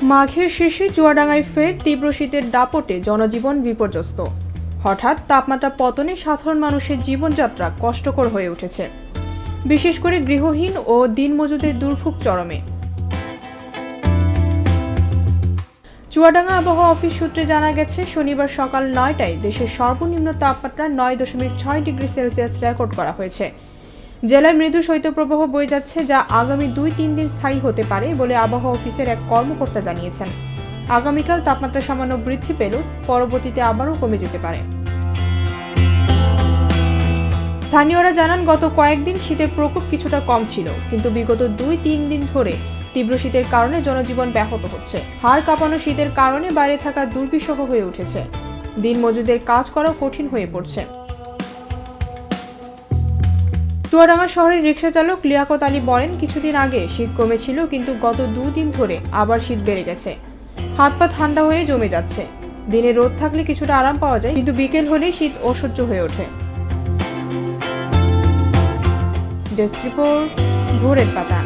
মাঘের শেষে চুয়াডাঙ্গায় ফের তীব্র শীতের দাপটে জনজীবন বিপর্যস্ত। হঠাৎ তাপমাত্রা পতনে সাধারণ মানুষের জীবনযাত্রা কষ্টকর হয়ে উঠেছে, বিশেষ করে গৃহহীন ও দিনমজুরদের দুর্ভোগ চরমে। চুয়াডাঙ্গা আবহাওয়া অফিস সূত্রে জানা গেছে, শনিবার সকাল ৯টায় দেশের সর্বনিম্ন তাপমাত্রা ৯.৬ ডিগ্রি সেলসিয়াস রেকর্ড করা হয়েছে। জেলায় মৃদু শৈত্যপ্রবাহ বয়ে যাচ্ছে, যা আগামী ২-৩ দিন স্থায়ী হতে পারে বলে আবহাওয়া অফিসের এক কর্মকর্তা জানিয়েছেন। আগামীকাল তাপমাত্রা সামান্য বৃদ্ধি পেলেও পরবর্তীতে আবারও কমে যেতে পারে। স্থানীয়রা জানান, গত কয়েকদিন শীতের প্রকোপ কিছুটা কম ছিল, কিন্তু বিগত ২-৩ দিন ধরে তীব্র শীতের কারণে জনজীবন ব্যাহত হচ্ছে। হাড় কাঁপানো শীতের কারণে বাইরে থাকা দুর্বিষহ হয়ে উঠেছে। দিনমজুরদের কাজ করা কঠিন হয়ে পড়ছে। চুয়াডাঙ্গা শহরের রিকশা চালক লিয়াকত আলী বলেন, কিছুদিন আগে শীত কমেছিল, কিন্তু গত ২ দিন ধরে আবার শীত বেড়ে গেছে। হাত পা ঠান্ডা হয়ে জমে যাচ্ছে। দিনে রোদ থাকলে কিছুটা আরাম পাওয়া যায়, কিন্তু বিকেল হলেই শীত অসহ্য হয়ে ওঠে। ডেস্ক রিপোর্ট, ভোরের পাতা।